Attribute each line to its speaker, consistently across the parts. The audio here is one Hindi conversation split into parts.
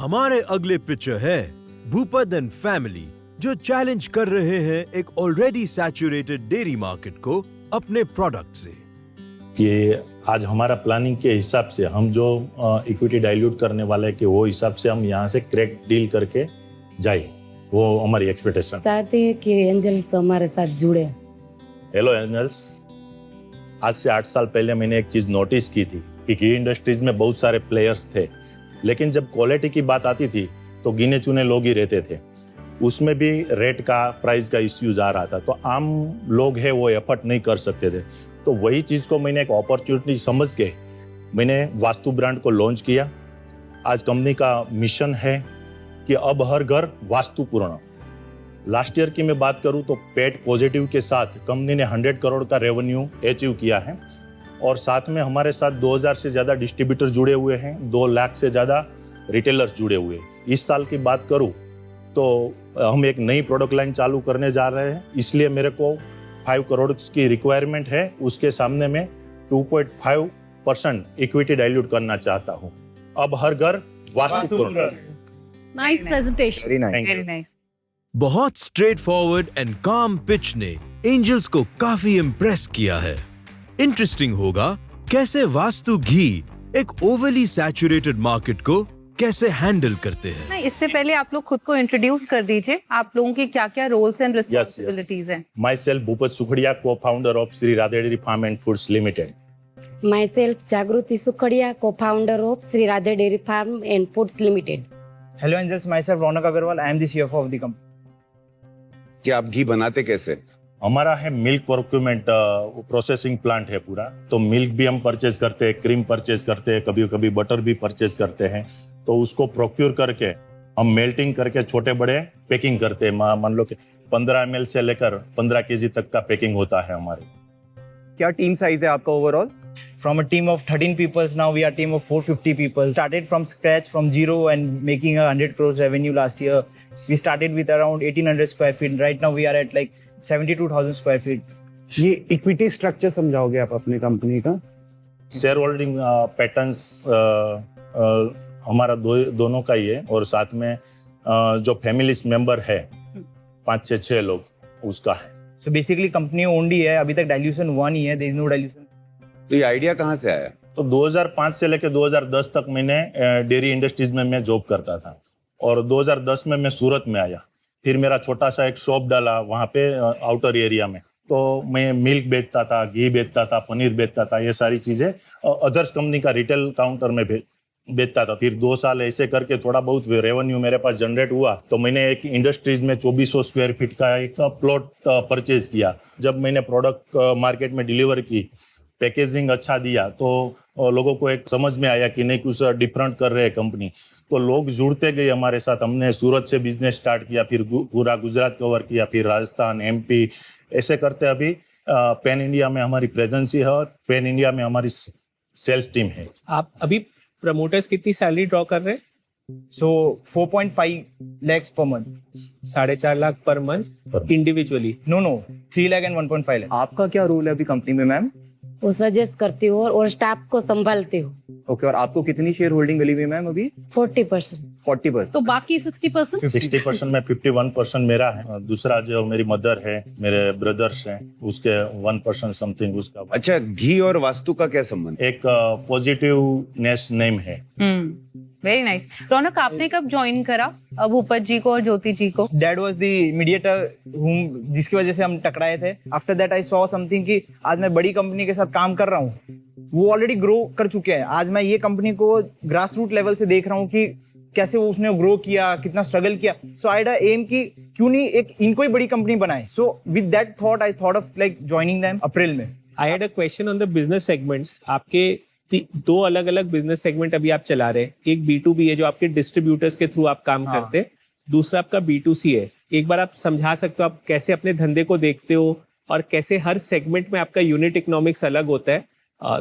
Speaker 1: हमारे अगले पिक्चर है भूपत एंड फैमिली, जो चैलेंज कर रहे हैं एक ऑलरेडी सैचुरेटेड डेयरी मार्केट को अपने प्रोडक्ट से।
Speaker 2: कि आज हमारा प्लानिंग के हिसाब से हम जो इक्विटी डाइल्यूट करने वाले हैं कि वो हिसाब से हम यहाँ से क्रैक डील करके जाए, वो हमारी एक्सपेक्टेशन।
Speaker 3: चाहते हैं कि एंजल्स हमारे साथ जुड़े।
Speaker 2: हेलो एंजल्स, आज से 8 साल पहले मैंने एक चीज नोटिस की थी कि घी इंडस्ट्रीज में बहुत सारे प्लेयर्स थे, लेकिन जब क्वालिटी की बात आती थी तो गिने चुने लोग ही रहते थे। उसमें भी रेट का, प्राइस का इश्यूज आ रहा था, तो आम लोग हैं वो एफर्ट नहीं कर सकते थे। तो वही चीज को मैंने एक अपॉर्चुनिटी समझ के मैंने वास्तु ब्रांड को लॉन्च किया। आज कंपनी का मिशन है कि अब हर घर वास्तुपूर्ण। लास्ट ईयर की मैं बात करूं तो पेट पॉजिटिव के साथ कंपनी ने 100 करोड़ का रेवेन्यू अचीव किया है, और साथ में हमारे साथ 2000 से ज्यादा डिस्ट्रीब्यूटर जुड़े हुए हैं, 2 लाख से ज्यादा रिटेलर्स जुड़े हुए हैं। इस साल की बात करूं तो हम एक नई प्रोडक्ट लाइन चालू करने जा रहे हैं, इसलिए मेरे को 5 करोड़ की रिक्वायरमेंट है। उसके सामने मैं 2.5% इक्विटी डाइल्यूट करना चाहता हूं। अब हर घर वास्तुपूर्ण।
Speaker 4: Nice presentation,
Speaker 5: very nice,
Speaker 4: very nice.
Speaker 1: बहुत स्ट्रेट फॉरवर्ड एंड काम पिच ने एंजल्स को काफी इम्प्रेस किया है। इंटरेस्टिंग होगा कैसे वास्तु घी एक ओवरली सैचुरेटेड मार्केट को कैसे हैंडल करते हैं।
Speaker 4: नहीं, इससे पहले आप लोग खुद को इंट्रोड्यूस कर दीजिए। आप लोगों की क्या-क्या रोल्स एंड रिस्पांसिबिलिटीज हैं?
Speaker 2: Myself Bhupat Sukhadia, co-founder of Shri Radhe dairy farm and foods limited.
Speaker 3: Myself Jagruti Sukhadia, co-founder of Shri Radhe dairy farm and foods limited.
Speaker 6: Hello angels, myself Raunak Agarwal, I am the CFO of the company.
Speaker 5: कि आप घी बनाते कैसे?
Speaker 2: हमारा है मिल्क प्रोक्यूरमेंट प्रोसेसिंग प्लांट है पूरा, तो मिल्क भी हम परचेज करते हैं, क्रीम परचेज करते हैं, कभी कभी बटर भी परचेज करते हैं। तो उसको प्रोक्यूर करके हम मेल्टिंग करके छोटे बड़े पैकिंग करते हैं। मान लो कि 15 ml से लेकर 15 kg तक का पैकिंग होता है हमारे।
Speaker 5: क्या टीम साइज है आपका overall?
Speaker 6: From a team of 13 people, now we are team of 450 people. Started from scratch, from zero, and making 100 crores revenue last year. We started with around 1800 square feet. Right now we are at like 72,000 square feet.
Speaker 7: ये इक्विटी स्ट्रक्चर समझाओगे आप अपनी कंपनी का?
Speaker 2: शेयर होल्डिंग पैटर्न्स हमारा दोनों का ही है, और साथ में जो फैमिली मेंबर है 5 से 6 लोग, उसका है।
Speaker 6: So basically company owned ही है, अभी तक dilution 1 ही है, there is no dilution.
Speaker 5: तो ये आइडिया कहाँ से आया?
Speaker 2: तो 2005 से लेकर 2010 तक मैंने डेयरी इंडस्ट्रीज में मैं जॉब करता था, और 2010 में मैं सूरत में आया। फिर मेरा छोटा सा एक शॉप डाला वहाँ पे आउटर एरिया में। तो मैं मिल्क बेचता था, घी बेचता था, पनीर बेचता था, ये सारी चीजें अदर्स कंपनी का रिटेल काउंटर में बेचता था। फिर 2 साल ऐसे करके थोड़ा बहुत रेवेन्यू मेरे पास जनरेट हुआ, तो मैंने एक इंडस्ट्रीज में 2400 स्क्वायर फीट का एक प्लॉट परचेज किया। जब मैंने प्रोडक्ट मार्केट में डिलीवर की, पैकेजिंग अच्छा दिया, तो लोगों को एक समझ में आया कि नहीं, कुछ डिफरेंट कर रहे हैं कंपनी। तो लोग जुड़ते गए हमारे साथ। हमने सूरत से बिजनेस स्टार्ट किया, फिर पूरा गुजरात कवर किया, फिर राजस्थान, MP, ऐसे करते अभी पैन इंडिया में हमारी प्रेजेंस है, और पैन इंडिया में हमारी सेल्स टीम है।
Speaker 8: आप अभी प्रमोटर्स कितनी सैलरी ड्रॉ कर रहे हैं?
Speaker 6: So 4.5 lakhs per month.
Speaker 8: 4.5 lakh per month individually?
Speaker 6: No, 3 lakh and 1.5 lakh.
Speaker 5: आपका क्या रोल है अभी कंपनी में मैम?
Speaker 3: वो सजेस्ट करती हूँ और स्टाफ को संभालती हूँ।
Speaker 5: ओके, और आपको कितनी शेयर होल्डिंग मिली हुई है मैम अभी?
Speaker 3: 40%।
Speaker 5: 40%।
Speaker 4: तो बाकी 60%?
Speaker 2: 60% में 51% मेरा है, दूसरा जो मेरी मदर है, मेरे ब्रदर्स हैं, उसके 1% समथिंग उसका।
Speaker 5: अच्छा, घी और वास्तु का क्या संबंध?
Speaker 2: एक पॉजिटिवनेस नेम है।
Speaker 4: Very nice. रौनक, आपने कब ज्वाइन करा भूपत जी को और ज्योति जी को?
Speaker 6: Dad was the mediator जिसकी वजह से हम टकराए थे। After that I saw something कि आज मैं बड़ी कंपनी के साथ काम कर रहा हूँ, वो ऑलरेडी ग्रो कर चुके हैं। आज मैं ये कंपनी को ग्रास रूट लेवल से देख रहा हूँ कि कैसे वो उसने ग्रो किया, कितना स्ट्रगल किया। सो आई हैड एम कि क्यों नहीं एक इनको ही बड़ी कंपनी बनाए। So with that thought I thought of like joining them अप्रैल में।
Speaker 8: I had a question on the business segments. आपके 2 अलग अलग बिजनेस सेगमेंट अभी आप चला रहे हैं। एक B2B है जो आपके डिस्ट्रीब्यूटर्स के थ्रू आप काम करते हैं, दूसरा आपका B2C है। एक बार आप समझा सकते हो आप कैसे अपने धंधे को देखते हो और कैसे हर सेगमेंट में आपका यूनिट इकोनॉमिक्स अलग होता है?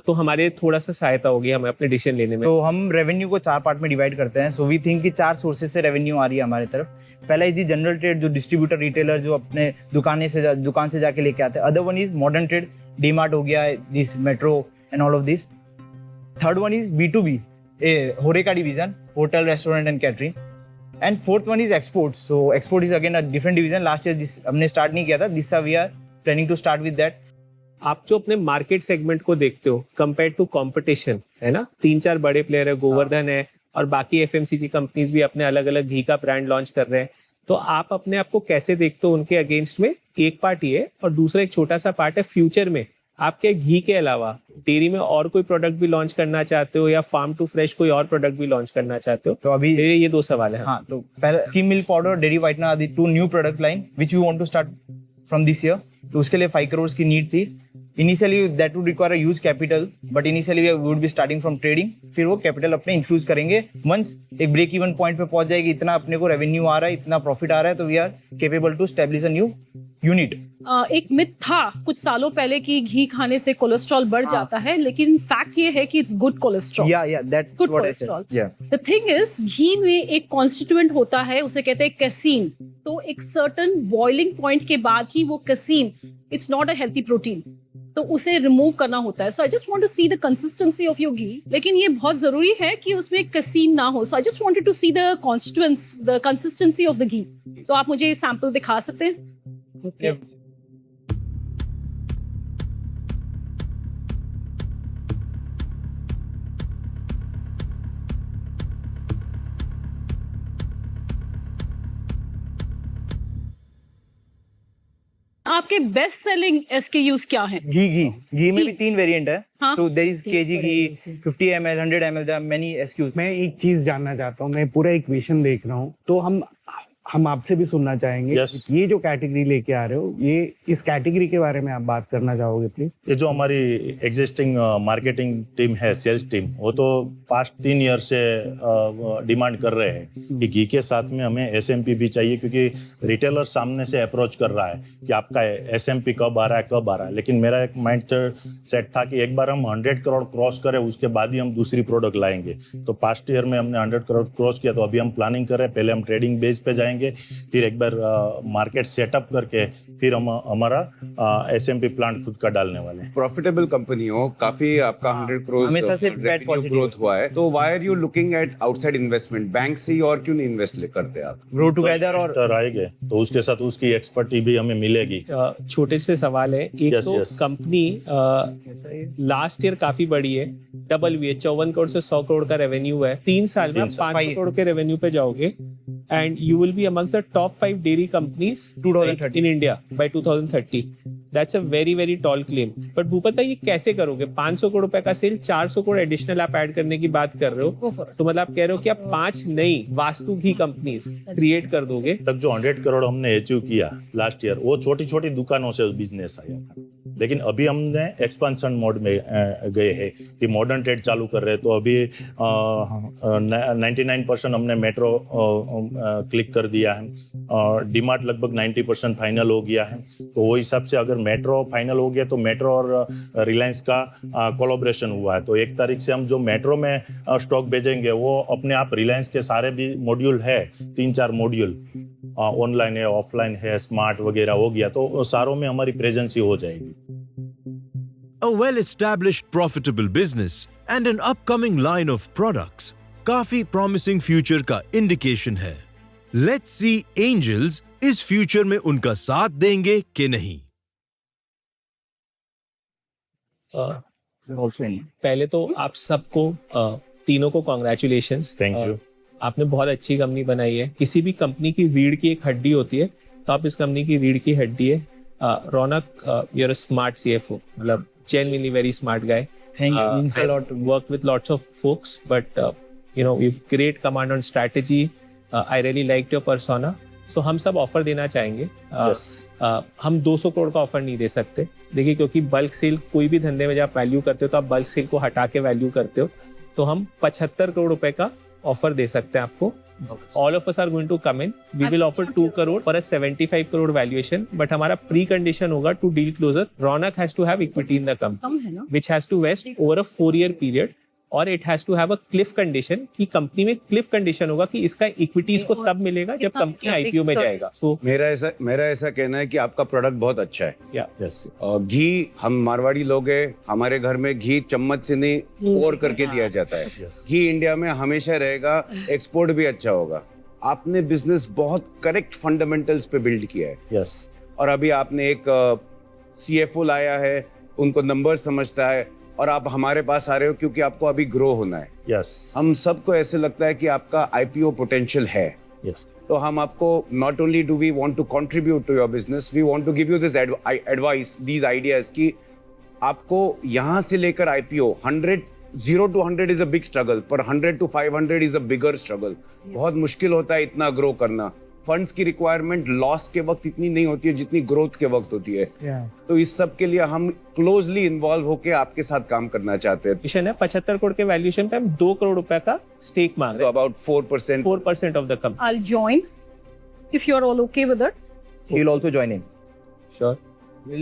Speaker 8: तो हमारे थोड़ा सा सहायता होगी हमें अपने डिसीजन लेने में।
Speaker 6: तो हम रेवेन्यू को 4 पार्ट में डिवाइड करते हैं। सो वी थिंक कि 4 सोर्सेज से रेवेन्यू आ रही है हमारे तरफ। पहला इज दी जनरल ट्रेड, जो डिस्ट्रीब्यूटर रिटेलर जो अपने दुकान से जाके लेके आते हैं। Other one is modern trade, DMart हो गया, this metro and all of this. Third one is B2B, Horeca division, hotel, restaurant and catering. And fourth one is exports. So export is again a different division. Last year हमने start नहीं किया था. This year we are planning to start with that.
Speaker 8: आप जो अपने मार्केट सेगमेंट को देखते हो कंपेयर टू कंपटीशन, है ना, 3-4 बड़े प्लेयर है, गोवर्धन है और बाकी एफएमसीजी कंपनीज भी अपने अलग अलग घी का ब्रांड लॉन्च कर रहे हैं, तो आप अपने आप को कैसे देखते हो उनके अगेंस्ट में? एक पार्ट ये, और दूसरा एक छोटा सा पार्ट है फ्यूचर में आप क्या घी के अलावा डेयरी में और कोई प्रोडक्ट भी लॉन्च करना चाहते हो या फार्म टू फ्रेश कोई और प्रोडक्ट भी लॉन्च करना चाहते हो?
Speaker 6: तो अभी
Speaker 8: ये 2 सवाल है।
Speaker 6: हाँ, तो पहले skim milk powder, dairy whitener आदि 2 new product line which we want to start from this year. तो उसके लिए 5 crores की नीड थी. Initially that would require a huge capital, but initially we would be starting from trading. फिर वो कैपिटल अपने इन्फ्यूज करेंगे. वंस एक ब्रेक इवन पॉइंट पे पहुंच जाएगी, इतना अपने को रेवेन्यू आ रहा है, इतना प्रॉफिट आ रहा है, तो we are capable to establish a new unit.
Speaker 9: एक मिथ था कुछ सालों पहले कि घी खाने से कोलेस्ट्रॉल बढ़ जाता है, लेकिन फैक्ट ये है कि इट्स गुड कोलेस्ट्रॉल.
Speaker 6: या that's
Speaker 9: good
Speaker 6: what I said.
Speaker 9: Cholesterol.
Speaker 6: या
Speaker 9: द थिंग इज, घी में एक कॉन्स्टिट्यूएंट होता है, उसे कहते हैं कैसीन. तो एक सर्टन बॉइलिंग पॉइंट के बाद ही वो casein, it's not a healthy protein, तो उसे रिमूव करना होता है. So I just want to see the consistency of your ghee, लेकिन ये बहुत जरूरी है कि उसमें कैसीन ना हो. So I just wanted to see the constituents, the consistency of the ghee. तो आप मुझे सैंपल दिखा सकते हैं?
Speaker 3: Okay.
Speaker 9: आपके बेस्ट सेलिंग SKUs क्या हैं?
Speaker 6: घी में भी 3 वेरिएंट है.
Speaker 9: हाँ.
Speaker 6: So there is kg ghee, 50 ml, 100 ml, there are many SKUs.
Speaker 7: मैं एक चीज जानना चाहता हूँ, मैं पूरा इक्वेशन देख रहा हूँ, तो हम आपसे भी सुनना चाहेंगे.
Speaker 2: Yes.
Speaker 7: ये जो कैटेगरी लेके आ रहे हो, ये इस कैटेगरी के बारे में आप बात करना चाहोगे प्लीज?
Speaker 2: ये जो हमारी एग्जिस्टिंग मार्केटिंग टीम है, सेल्स टीम, वो तो पास्ट 3 ईयर से डिमांड कर रहे हैं कि घी के साथ में हमें SMP भी चाहिए, क्योंकि रिटेलर सामने से अप्रोच कर रहा है कि आपका SMP कब आ रहा है. लेकिन मेरा एक माइंड सेट था कि एक बार हम 100 करोड़ क्रॉस करें, उसके बाद ही हम दूसरी प्रोडक्ट लाएंगे. तो पास्ट ईयर में हमने 100 करोड़ क्रॉस किया, तो अभी हम प्लानिंग कर रहे हैं. पहले हम ट्रेडिंग बेस पे जाएंगे, फिर एक बार मार्केट सेटअप करके फिर हम हमारा SMP प्लांट खुद का डालने वाले हैं.
Speaker 5: प्रॉफिटेबल कंपनी हो, काफी आपका 100 crores
Speaker 6: हमेशा से पैट पॉजिटिव
Speaker 5: ग्रोथ हुआ है, तो why are you looking at outside investment? Bank से और क्यों नहीं इन्वेस्ट करते आप?
Speaker 6: Grow together. और
Speaker 2: Investor आएंगे तो उसके साथ उसकी एक्सपर्टी भी हमें मिलेगी.
Speaker 8: छोटे से सवाल है. एक
Speaker 2: Yes,
Speaker 8: तो
Speaker 2: yes.
Speaker 8: कंपनी लास्ट ईयर काफी बड़ी है, डबल हुई है, 54 करोड़ से 100 करोड़ का रेवेन्यू है. 3 साल में 500 करोड़ के रेवेन्यू पे जाओगे and you will be amongst the top 5 dairy companies
Speaker 6: 2030
Speaker 8: in India by 2030. That's a very very tall claim. But Bhupat भाई, ये कैसे करोगे? 500 करोड़ रुपए का सेल, 400 करोड़ एडिशनल आप ऐड करने की बात कर रहे हो, तो मतलब आप कह रहे हो कि आप 5 नई वास्तु घी कंपनीज क्रिएट कर दोगे.
Speaker 2: तक जो 100 करोड़ हमने अचीव किया लास्ट ईयर, वो छोटी छोटी दुकानों से बिजनेस आया था. लेकिन अभी हमने एक्सपेंशन मोड में गए हैं कि मॉडर्न ट्रेड चालू कर रहे हैं. तो अभी 99% हमने मेट्रो क्लिक कर दिया है. डीमार्ट लगभग 90% फाइनल हो गया है. तो वो हिसाब से अगर मेट्रो फाइनल हो गया तो मेट्रो और रिलायंस का कोलैबोरेशन हुआ है. तो 1 तारीख से हम जो मेट्रो में स्टॉक भेजेंगे, वो अपने आप रिलायंस के सारे भी मॉड्यूल है, 3-4 मॉड्यूल ऑनलाइन है, ऑफलाइन है, स्मार्ट वगैरह हो गया, तो सारों में हमारी प्रेजेंस ही हो जाएगी.
Speaker 1: A well-established profitable business and an upcoming line of products काफी promising future का indication है. Let's see Angels इस future में उनका साथ देंगे कि नहीं.
Speaker 8: पहले तो आप सबको तीनों को कॉन्ग्रेचुलेशंस.
Speaker 2: Thank you.
Speaker 8: आपने बहुत अच्छी कंपनी बनाई है. किसी भी कंपनी की रीढ़ की एक हड्डी होती है, तो आप इस कंपनी की रीढ़ की हड्डी है. Raunak, you are a smart CFO, मतलब genuinely very smart guy.
Speaker 6: Thank you. Means a lot.
Speaker 8: Worked with lots of folks, but you know, you've great command on strategy. I really liked your persona. So हम सब ऑफर देना चाहेंगे.
Speaker 2: Yes.
Speaker 8: हम 200 करोड़ का ऑफर नहीं दे सकते. देखिए, क्योंकि बल्क सेल, कोई भी धंधे में जब आप वैल्यू करते हो तो आप बल्क सेल को हटा के वैल्यू करते हो. तो हम 75 करोड़ रुपए का ऑफर दे सकते हैं आपको. All of us are going to come in. We will offer 2 crore for a 75 crore valuation. But हमारा pre-condition होगा to deal closer. Ronak has to have equity in the company,
Speaker 9: कम है ना?
Speaker 8: which has to vest over a 4-year period. और it has to have a cliff condition कि कंपनी में क्लिफ कंडीशन होगा कि इसका इक्विटीज को तब मिलेगा जब कंपनी आईपीओ में जाएगा. सो
Speaker 5: मेरा ऐसा कहना है कि आपका प्रोडक्ट बहुत अच्छा है.
Speaker 8: या
Speaker 2: यस
Speaker 5: घी, हम मारवाड़ी लोग हैं, हमारे घर में घी चम्मच से नहीं पोर करके दिया जाता है. घी इंडिया में हमेशा रहेगा, एक्सपोर्ट भी अच्छा होगा. आपने बिजनेस बहुत करेक्ट फंडामेंटल्स पे बिल्ड किया है.
Speaker 2: यस
Speaker 5: और अभी आपने एक सीएफओ लाया है, उनको नंबर समझता है, और आप हमारे पास आ रहे हो क्योंकि आपको अभी ग्रो होना है.
Speaker 2: यस
Speaker 5: हम सबको ऐसे लगता है कि आपका आईपीओ पोटेंशियल है.
Speaker 2: यस
Speaker 5: तो हम आपको not only do we want to contribute to your business, we want to give you this advice, these ideas कि आपको यहाँ से लेकर IPO 0 to 100 is a big struggle, पर 100 to 500 is a bigger struggle. बहुत मुश्किल होता है इतना ग्रो करना. फंड्स की रिक्वायरमेंट लॉस के वक्त इतनी नहीं होती है जितनी ग्रोथ के वक्त होती है. तो इस सब के लिए हम क्लोजली इन्वॉल्व होके आपके साथ काम करना चाहते हैं.
Speaker 8: मिशन है 75 करोड़ के वैल्यूएशन पे हम 2 करोड़ रुपए का स्टेक मांग
Speaker 5: तो
Speaker 8: रहे हैं.
Speaker 5: About 4%.
Speaker 8: 4% of the company.
Speaker 9: I'll join if you're all okay with it.
Speaker 6: He'll also join in.
Speaker 8: Sure.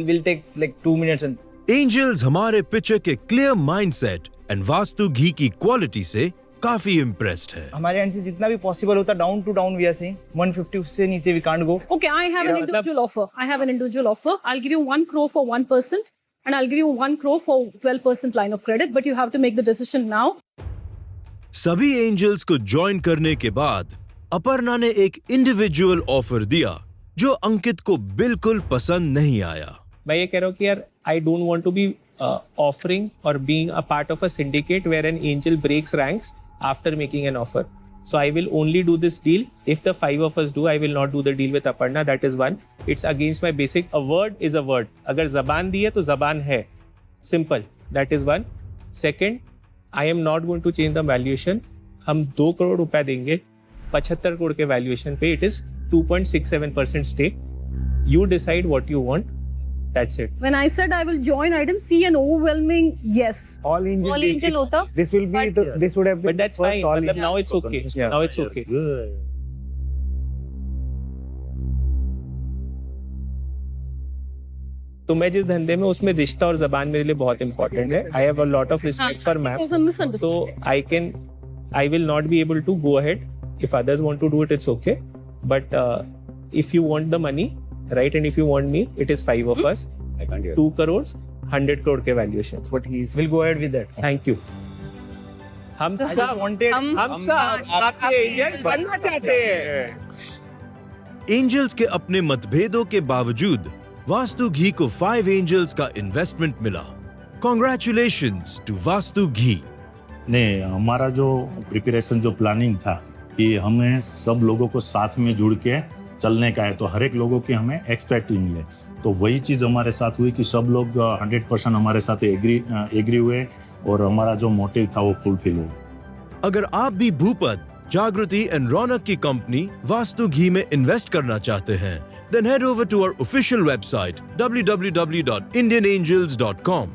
Speaker 6: We'll take like 2 minutes and
Speaker 1: angels हमारे पिक्चर के क्लियर माइंडसेट एंड वास्तु घी की क्वालिटी से काफी इम्प्रेस्ड है.
Speaker 6: हमारे एंड से जितना भी पॉसिबल होता down to down we are saying 150 से नीचे we can't go.
Speaker 9: Okay, I have an individual offer. I have an individual offer. I'll give you 1 crore for 1% and I'll give you 1 crore for 12% line of credit, but you have to make the decision now.
Speaker 1: सभी एंजल्स को ज्वाइन करने के बाद अपर्णा ने एक इंडिविजुअल ऑफर दिया जो अंकित को बिल्कुल पसंद नहीं आया.
Speaker 8: मैं ये कह रहा हूँ कि यार I don't want to be offering और being a part of a syndicate where an angel breaks ranks after making an offer. So I will only do this deal if the 5 of us do. I will not do the deal with Aparna. That is one. It's against my basic. A word is a word. अगर जबान दी है तो जबान है. Simple. That is one. Second, I am not going to change the valuation. हम 2 करोड़ रुपया देंगे 75 करोड़ के वैल्यूएशन पे. It is 2.67% stake. You decide what you want. That's it.
Speaker 9: When I said I will join, I didn't see an overwhelming yes.
Speaker 7: All angel
Speaker 4: होता.
Speaker 7: This will be this would have been
Speaker 8: But that's
Speaker 7: first
Speaker 8: fine.
Speaker 7: all
Speaker 8: मतलब
Speaker 7: angel.
Speaker 8: now it's okay.
Speaker 6: Yeah.
Speaker 8: Now it's okay. तो मैं जिस धंधे में उसमें रिश्ता और जबान मेरे लिए बहुत इंपॉर्टेंट है. I have a lot of respect for ma'am.
Speaker 9: It was a misunderstanding.
Speaker 8: So I will not be able to go ahead. If others want to do it, it's okay. But if you want the money, right, and if you want me, it is 5 of us.
Speaker 5: I can't hear.
Speaker 8: 2 crores, 100 crore के valuation.
Speaker 6: what he's we'll go ahead with that.
Speaker 8: Thank you. हम
Speaker 6: I just
Speaker 8: सब
Speaker 6: wanted
Speaker 8: हम सब आपके एजेंट बनना चाहते हैं.
Speaker 1: एंजल्स के अपने मतभेदों के बावजूद वास्तु घी को 5 एंजल्स का इन्वेस्टमेंट मिला. कॉन्ग्रेचुलेशंस टू वास्तु घी.
Speaker 2: नहीं, हमारा जो प्रिपरेशन जो प्लानिंग था कि हमें सब लोगों को साथ में जुड़ के चलने का है, तो हर एक लोगों की हमें एक्सपेक्ट मिले. तो वही चीज़ हमारे साथ हुई कि सब लोग 100% हमारे साथ एग्री हुए और हमारा जो मोटिव था वो फुलफिल हुआ.
Speaker 1: अगर आप भी भूपत, जागृति एंड रौनक की कंपनी वास्तु घी में इन्वेस्ट करना चाहते हैं, then head over to our official website www.indianangels.com.